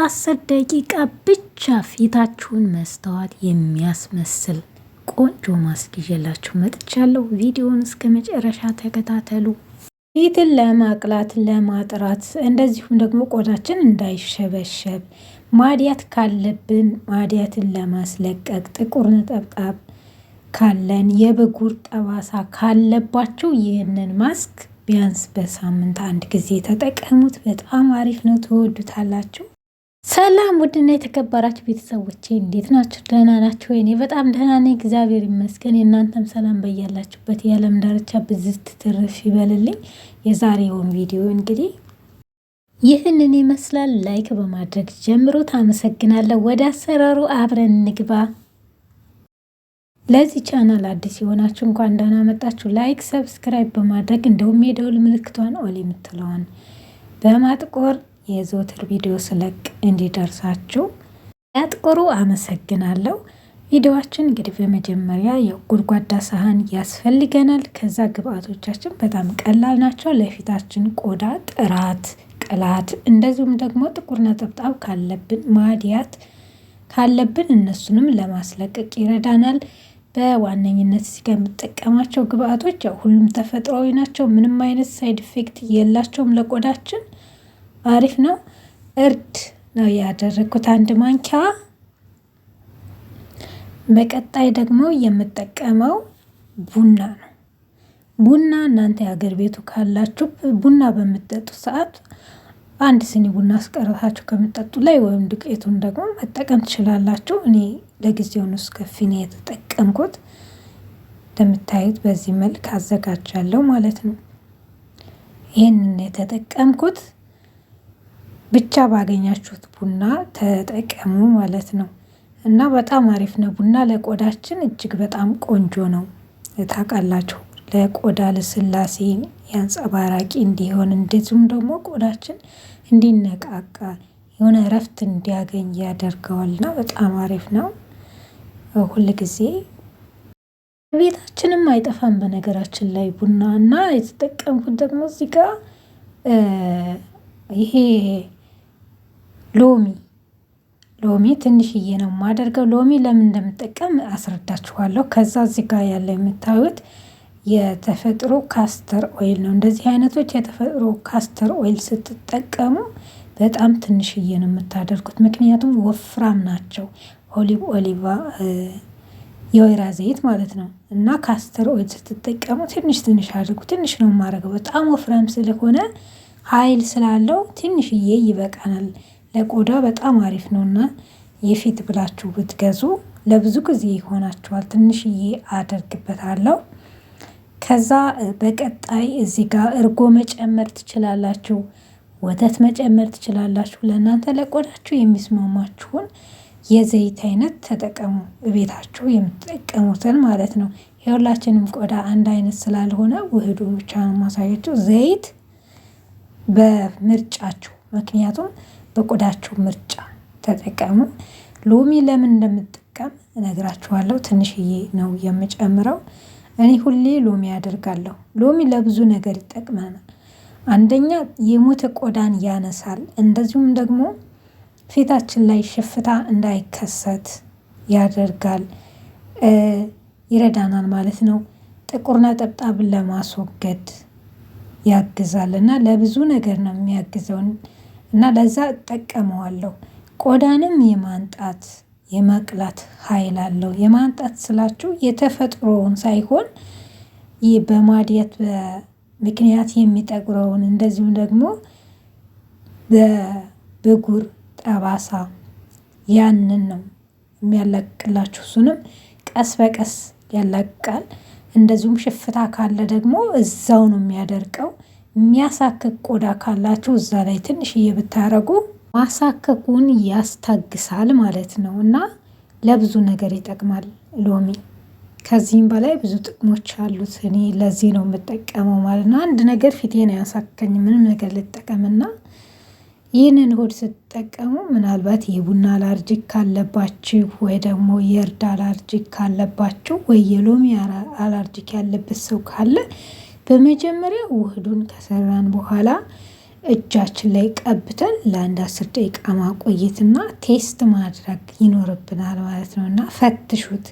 ለ10 ደቂቃ ብቻ ፊታችሁን መስታወት የሚያስመስል ቆንጆ ማስክ ይዤላችሁ መጥቻለሁ። ቪዲዮውን እስከ መጨረሻ ተከታተሉ። ፊትን ለማቅላት ለማጥራት፣ እንደዚሁም ደግሞ ቆዳችን እንዳይሸበሸብ፣ ማዲያት ካለብን ማዲያትን ለማስለቀቅ፣ ጥቁር ነጠብጣብ ካለን፣ የብጉር ጠባሳ ካለባችሁ ይህንን ማስክ ቢያንስ በሳምንት 1 ጊዜ ተጠቀሙት። በጣም አሪፍ ነው፣ ትወዱታላችሁ። ሰላም ውድና የተከበራችሁ ቤተሰቦቼ እንዴት ናችሁ? ደህና ናችሁ? እኔ በጣም ደህና ነኝ፣ እግዚአብሔር ይመስገን። የእናንተም ሰላም በያላችሁበት የዓለም ዳርቻ ብዝት ትርፍ ይበልልኝ። የዛሬውን ቪዲዮ እንግዲህ ይህንን ይመስላል። ላይክ በማድረግ ጀምሩት። አመሰግናለሁ። ወደ አሰራሩ አብረን እንግባ። ለዚህ ቻናል አዲስ የሆናችሁ እንኳን ደህና መጣችሁ። ላይክ ሰብስክራይብ በማድረግ እንደውም የደውል ምልክቷን ኦል የምትለዋን በማጥቆር የዘወትር ቪዲዮ ስለቅ እንዲደርሳችሁ ያጥቆሩ። አመሰግናለሁ። ቪዲዮአችን እንግዲህ በመጀመሪያ የጎድጓዳ ሳህን ያስፈልገናል። ከዛ ግብአቶቻችን በጣም ቀላል ናቸው። ለፊታችን ቆዳ ጥራት፣ ቅላት እንደዚሁም ደግሞ ጥቁር ነጠብጣብ ካለብን ማዲያት ካለብን እነሱንም ለማስለቀቅ ይረዳናል። በዋነኝነት እዚህ ጋር የምጠቀማቸው ግብአቶች ያው ሁሉም ተፈጥሯዊ ናቸው። ምንም አይነት ሳይድ ኢፌክት የላቸውም። ለቆዳችን አሪፍ ነው። እርድ ነው ያደረኩት 1 ማንኪያ። በቀጣይ ደግሞ የምጠቀመው ቡና ነው። ቡና እናንተ የሀገር ቤቱ ካላችሁ ቡና በምትጠጡ ሰዓት 1 ሲኒ ቡና አስቀርታችሁ ከምጠጡ ላይ ወይም ዱቄቱን ደግሞ መጠቀም ትችላላችሁ። እኔ ለጊዜው ነው ስከፊን የተጠቀምኩት። እንደምታዩት በዚህ መልክ አዘጋጃለሁ ማለት ነው። ይህንን የተጠቀምኩት ብቻ ባገኛችሁት ቡና ተጠቀሙ ማለት ነው እና በጣም አሪፍ ነው። ቡና ለቆዳችን እጅግ በጣም ቆንጆ ነው። ታውቃላችሁ፣ ለቆዳ ልስላሴ ያንጸባራቂ እንዲሆን እንደዚሁም ደግሞ ቆዳችን እንዲነቃቃ የሆነ እረፍት እንዲያገኝ ያደርገዋልና በጣም አሪፍ ነው። ሁል ጊዜ ቤታችንም አይጠፋም በነገራችን ላይ ቡና እና የተጠቀምኩት ደግሞ እዚህ ጋር ይሄ ሎሚ ትንሽዬ ነው የማደርገው። ሎሚ ለምን እንደምጠቀም አስረዳችኋለሁ። ከዛ እዚህ ጋር ያለ የምታዩት የተፈጥሮ ካስተር ኦይል ነው። እንደዚህ አይነቶች የተፈጥሮ ካስተር ኦይል ስትጠቀሙ በጣም ትንሽዬ ነው የምታደርጉት፣ ምክንያቱም ወፍራም ናቸው። ኦሊቫ የወይራ ዘይት ማለት ነው እና ካስተር ኦይል ስትጠቀሙ ትንሽ አድርጉ። ትንሽ ነው የማደርገው፣ በጣም ወፍራም ስለሆነ ኃይል ስላለው ትንሽዬ ይበቃናል። ለቆዳ በጣም አሪፍ ነውና የፊት ብላችሁ ብትገዙ ለብዙ ጊዜ ይሆናችኋል። ትንሽዬ አደርግበታለሁ። ከዛ በቀጣይ እዚህ ጋር እርጎ መጨመር ትችላላችሁ፣ ወተት መጨመር ትችላላችሁ። ለእናንተ ለቆዳችሁ የሚስማማችሁን የዘይት አይነት ተጠቀሙ፣ ቤታችሁ የምትጠቀሙትን ማለት ነው። የሁላችንም ቆዳ አንድ አይነት ስላልሆነ ውህዱን ብቻ ነው ማሳያችሁ። ዘይት በምርጫችሁ፣ ምክንያቱም በቆዳችሁ ምርጫ ተጠቀሙ። ሎሚ ለምን እንደምጠቀም እነግራችኋለሁ። ትንሽዬ ነው የምጨምረው። እኔ ሁሌ ሎሚ አደርጋለሁ። ሎሚ ለብዙ ነገር ይጠቅመናል። አንደኛ የሞተ ቆዳን ያነሳል። እንደዚሁም ደግሞ ፊታችን ላይ ሽፍታ እንዳይከሰት ያደርጋል፣ ይረዳናል ማለት ነው። ጥቁር ነጠብጣብን ለማስወገድ ያግዛል እና ለብዙ ነገር ነው የሚያግዘውን እና ለዛ እጠቀመዋለሁ። ቆዳንም የማንጣት የማቅላት ኃይል አለው። የማንጣት ስላችሁ የተፈጥሮውን ሳይሆን በማዲያት ምክንያት የሚጠቁረውን እንደዚሁም ደግሞ በብጉር ጠባሳ ያንን ነው የሚያላቅላችሁ። እሱንም ቀስ በቀስ ያላቅቃል። እንደዚሁም ሽፍታ ካለ ደግሞ እዛው ነው የሚያደርቀው። የሚያሳክክ ቆዳ ካላችሁ እዛ ላይ ትንሽዬ ብታረጉ ማሳከኩን ያስታግሳል ማለት ነው እና ለብዙ ነገር ይጠቅማል ሎሚ። ከዚህም በላይ ብዙ ጥቅሞች አሉት። እኔ ለዚህ ነው የምጠቀመው ማለት ነው። አንድ ነገር ፊቴን ያሳከኝ ምንም ነገር ልጠቀምና ይህንን ሆድ ስትጠቀሙ ምናልባት የቡና አላርጂክ ካለባችሁ ወይ ደግሞ የእርድ አላርጂክ ካለባችሁ ወይ የሎሚ አላርጂክ ያለበት ሰው ካለ በመጀመሪያ ውህዱን ከሰራን በኋላ እጃችን ላይ ቀብተን ለአንድ 10 ደቂቃ ማቆየትና ቴስት ማድረግ ይኖርብናል ማለት ነው። እና ፈትሹት።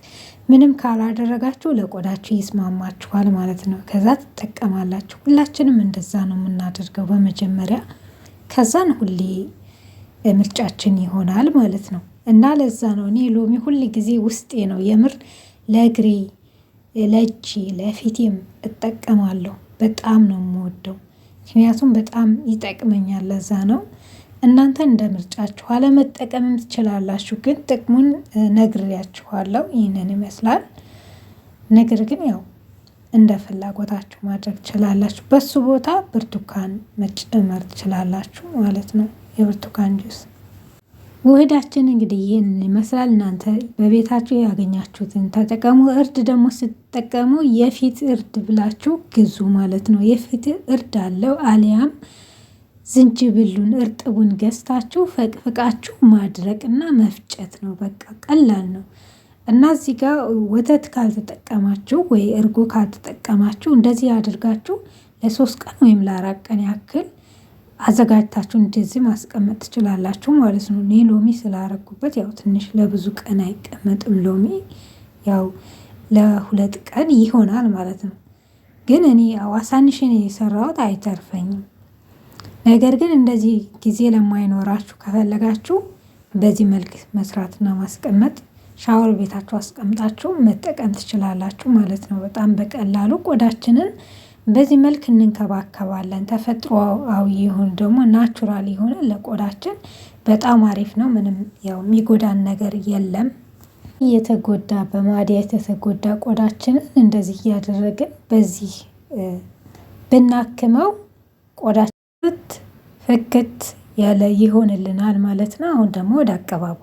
ምንም ካላደረጋችሁ ለቆዳችሁ ይስማማችኋል ማለት ነው። ከዛ ትጠቀማላችሁ። ሁላችንም እንደዛ ነው የምናደርገው በመጀመሪያ። ከዛን ሁሌ ምርጫችን ይሆናል ማለት ነው። እና ለዛ ነው እኔ ሎሚ ሁል ጊዜ ውስጤ ነው። የምር ለእግሬ፣ ለእጄ፣ ለፊቴም እጠቀማለሁ። በጣም ነው የምወደው። ምክንያቱም በጣም ይጠቅመኛል። ለዛ ነው። እናንተ እንደ ምርጫችሁ አለመጠቀምም ትችላላችሁ። ግን ጥቅሙን ነግሬያችኋለሁ። ይህንን ይመስላል። ነገር ግን ያው እንደ ፍላጎታችሁ ማድረግ ትችላላችሁ። በሱ ቦታ ብርቱካን መጨመር ትችላላችሁ ማለት ነው። የብርቱካን ጁስ ውህዳችን እንግዲህ ይህን ይመስላል። እናንተ በቤታችሁ ያገኛችሁትን ተጠቀሙ። እርድ ደግሞ ስትጠቀሙ የፊት እርድ ብላችሁ ግዙ ማለት ነው። የፊት እርድ አለው። አሊያም ዝንጅብሉን እርጥቡን ገዝታችሁ ፈቅፍቃችሁ ማድረቅና መፍጨት ነው። በቃ ቀላል ነው። እና እዚህ ጋር ወተት ካልተጠቀማችሁ ወይ እርጎ ካልተጠቀማችሁ እንደዚህ አድርጋችሁ ለ3 ቀን ወይም ለ4 ቀን ያክል አዘጋጅታችሁ እንደዚህ ማስቀመጥ ትችላላችሁ ማለት ነው። እኔ ሎሚ ስላረኩበት ያው ትንሽ ለብዙ ቀን አይቀመጥም። ሎሚ ያው ለ2 ቀን ይሆናል ማለት ነው። ግን እኔ አዋሳንሽን የሰራሁት አይተርፈኝም። ነገር ግን እንደዚህ ጊዜ ለማይኖራችሁ ከፈለጋችሁ በዚህ መልክ መስራትና ማስቀመጥ ሻወር ቤታችሁ አስቀምጣችሁ መጠቀም ትችላላችሁ ማለት ነው። በጣም በቀላሉ ቆዳችንን በዚህ መልክ እንንከባከባለን። ተፈጥሮአዊ የሆነ ደግሞ ናቹራል የሆነ ለቆዳችን በጣም አሪፍ ነው። ምንም ያው የሚጎዳን ነገር የለም። የተጎዳ በማዲያት የተጎዳ ቆዳችንን እንደዚህ እያደረግን በዚህ ብናክመው ቆዳችን ፍክት ያለ ይሆንልናል ማለት ነው። አሁን ደግሞ ወደ አቀባቡ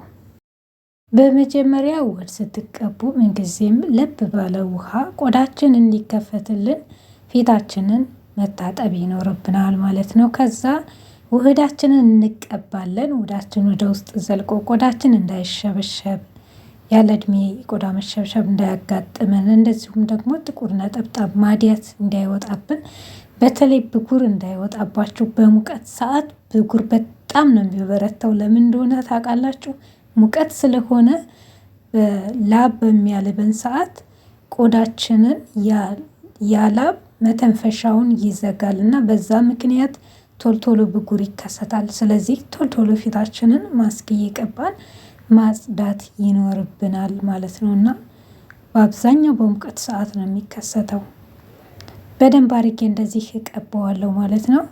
በመጀመሪያ ውህድ ስትቀቡ ምንጊዜም ለብ ባለ ውሃ ቆዳችን እንዲከፈትልን ፊታችንን መታጠብ ይኖርብናል ማለት ነው። ከዛ ውህዳችንን እንቀባለን። ውህዳችን ወደ ውስጥ ዘልቆ ቆዳችን እንዳይሸበሸብ ያለ እድሜ ቆዳ መሸብሸብ እንዳያጋጥመን፣ እንደዚሁም ደግሞ ጥቁር ነጠብጣብ ማዲያት እንዳይወጣብን፣ በተለይ ብጉር እንዳይወጣባችሁ። በሙቀት ሰዓት ብጉር በጣም ነው የሚበረታው። ለምን እንደሆነ ታውቃላችሁ? ሙቀት ስለሆነ ላብ በሚያልበን ሰዓት ቆዳችንን ያላብ መተንፈሻውን ይዘጋል እና በዛ ምክንያት ቶልቶሎ ብጉር ይከሰታል። ስለዚህ ቶልቶሎ ፊታችንን ማስክ እየቀባን ማጽዳት ይኖርብናል ማለት ነው። እና በአብዛኛው በሙቀት ሰዓት ነው የሚከሰተው። በደንብ አድርጌ እንደዚህ እቀባዋለሁ ማለት ነው።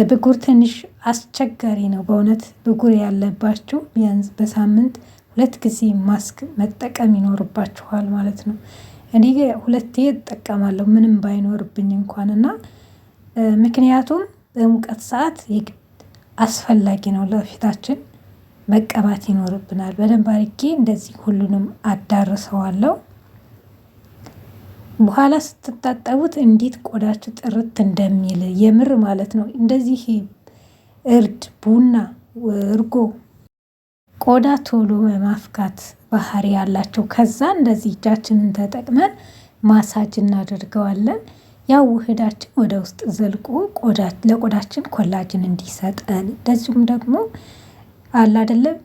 ብጉር ትንሽ አስቸጋሪ ነው በእውነት። ብጉር ያለባችሁ ቢያንስ በሳምንት 2 ጊዜ ማስክ መጠቀም ይኖርባችኋል ማለት ነው። እኔ 2 እጠቀማለሁ ምንም ባይኖርብኝ እንኳን እና ምክንያቱም በሙቀት ሰዓት አስፈላጊ ነው ለፊታችን መቀባት ይኖርብናል። በደንብ አድርጌ እንደዚህ ሁሉንም አዳርሰዋለሁ። በኋላ ስትታጠቡት እንዴት ቆዳችሁ ጥርት እንደሚል የምር ማለት ነው። እንደዚህ እርድ፣ ቡና፣ እርጎ ቆዳ ቶሎ የማፍካት ባህሪ ያላቸው። ከዛ እንደዚህ እጃችንን ተጠቅመን ማሳጅ እናደርገዋለን። ያው ውህዳችን ወደ ውስጥ ዘልቆ ለቆዳችን ኮላጅን እንዲሰጠን፣ እንደዚሁም ደግሞ አለ አይደለም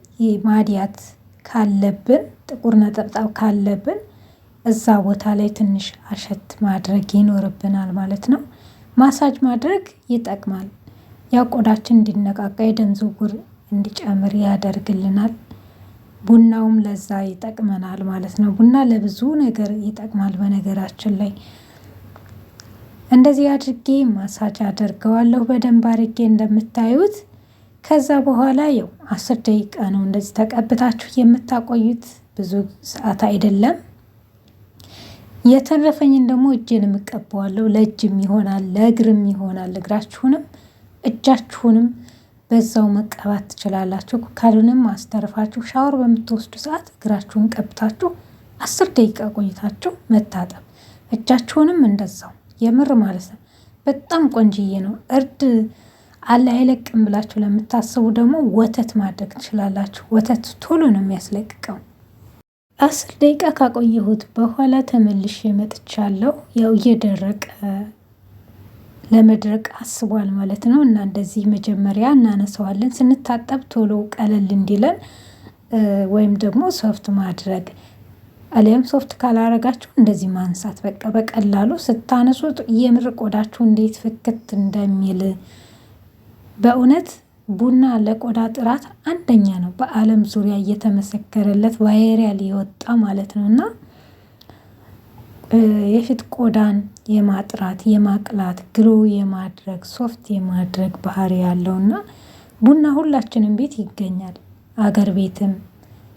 ማዲያት ካለብን ጥቁር ነጠብጣብ ካለብን እዛ ቦታ ላይ ትንሽ አሸት ማድረግ ይኖርብናል ማለት ነው። ማሳጅ ማድረግ ይጠቅማል። ያው ቆዳችን እንዲነቃቃ የደም ዝውውር እንዲጨምር ያደርግልናል። ቡናውም ለዛ ይጠቅመናል ማለት ነው። ቡና ለብዙ ነገር ይጠቅማል። በነገራችን ላይ እንደዚህ አድርጌ ማሳጅ አደርገዋለሁ በደንብ አድርጌ እንደምታዩት። ከዛ በኋላ ያው 10 ደቂቃ ነው እንደዚህ ተቀብታችሁ የምታቆዩት፣ ብዙ ሰዓት አይደለም። የተረፈኝን ደግሞ እጄን እቀባዋለሁ። ለእጅም ይሆናል ለእግርም ይሆናል። እግራችሁንም እጃችሁንም በዛው መቀባት ትችላላችሁ። ካልሆነም አስተርፋችሁ ሻወር በምትወስዱ ሰዓት እግራችሁን ቀብታችሁ 10 ደቂቃ ቆይታችሁ መታጠብ፣ እጃችሁንም እንደዛው። የምር ማለት ነው በጣም ቆንጅዬ ነው። እርድ አለ አይለቅም ብላችሁ ለምታስቡ ደግሞ ወተት ማድረግ ትችላላችሁ። ወተት ቶሎ ነው የሚያስለቅቀው። 10 ደቂቃ ካቆየሁት በኋላ ተመልሼ መጥቻለሁ። ያው እየደረቀ ለመድረቅ አስቧል ማለት ነው። እና እንደዚህ መጀመሪያ እናነሳዋለን ስንታጠብ ቶሎ ቀለል እንዲለን ወይም ደግሞ ሶፍት ማድረግ አሊያም ሶፍት ካላረጋችሁ እንደዚህ ማንሳት በቃ በቀላሉ ስታነሱት የምር ቆዳችሁ እንዴት ፍክት እንደሚል በእውነት ቡና ለቆዳ ጥራት አንደኛ ነው። በዓለም ዙሪያ እየተመሰከረለት ቫይራል የወጣ ማለት ነው እና የፊት ቆዳን የማጥራት የማቅላት ግሎ የማድረግ ሶፍት የማድረግ ባህሪ ያለውና ቡና ሁላችንም ቤት ይገኛል። አገር ቤትም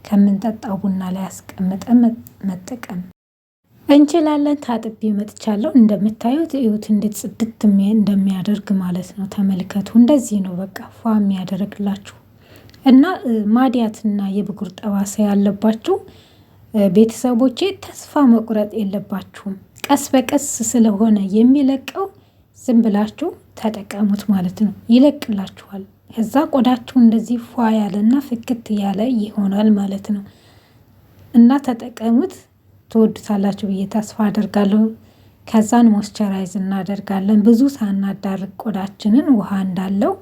ከምንጠጣው ቡና ላይ አስቀምጠን መጠቀም እንችላለን። ታጥቤ መጥቻለሁ። እንደምታዩት እዩት እንዴት ጽድት እንደሚያደርግ ማለት ነው። ተመልከቱ። እንደዚህ ነው በቃ ፏ የሚያደርግላችሁ እና ማዲያትና የብጉር ጠባሳ ያለባችሁ ቤተሰቦቼ ተስፋ መቁረጥ የለባችሁም። ቀስ በቀስ ስለሆነ የሚለቀው ዝም ብላችሁ ተጠቀሙት ማለት ነው። ይለቅላችኋል። ከዛ ቆዳችሁ እንደዚህ ፏ ያለና ፍክት ያለ ይሆናል ማለት ነው እና ተጠቀሙት። ትወዱታላችሁ ብዬ ተስፋ አደርጋለሁ። ከዛን ሞይስቸራይዝ እናደርጋለን። ብዙ ሳናዳርቅ ቆዳችንን ውሃ እንዳለው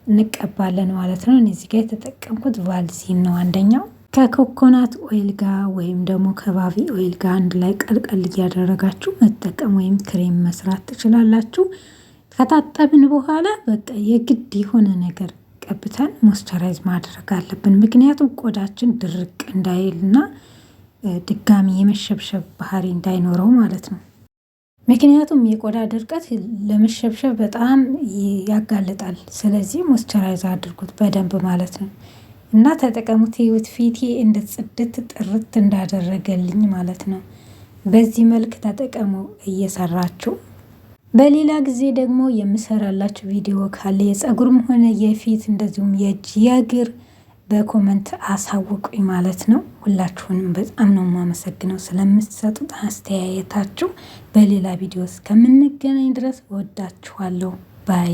እንቀባለን ማለት ነው። እዚህ ጋር የተጠቀምኩት ቫልዚን ነው። አንደኛው ከኮኮናት ኦይል ጋር ወይም ደግሞ ከባቢ ኦይል ጋር አንድ ላይ ቀልቀል እያደረጋችሁ መጠቀም ወይም ክሬም መስራት ትችላላችሁ። ከታጠብን በኋላ በቃ የግድ የሆነ ነገር ቀብተን ሞይስቸራይዝ ማድረግ አለብን። ምክንያቱም ቆዳችን ድርቅ እንዳይልና ድጋሚ የመሸብሸብ ባህሪ እንዳይኖረው ማለት ነው። ምክንያቱም የቆዳ ድርቀት ለመሸብሸብ በጣም ያጋልጣል። ስለዚህ ሞይስቸራይዝ አድርጉት በደንብ ማለት ነው እና ተጠቀሙት። ህይወት ፊቴ እንደ ጽድት ጥርት እንዳደረገልኝ ማለት ነው። በዚህ መልክ ተጠቀሙ እየሰራችሁ። በሌላ ጊዜ ደግሞ የምሰራላችሁ ቪዲዮ ካለ የፀጉርም ሆነ የፊት እንደዚሁም የእጅ የእግር በኮመንት አሳውቁኝ ማለት ነው። ሁላችሁንም በጣም ነው የማመሰግነው ስለምትሰጡት አስተያየታችሁ። በሌላ ቪዲዮ እስከምንገናኝ ድረስ ወዳችኋለሁ። ባይ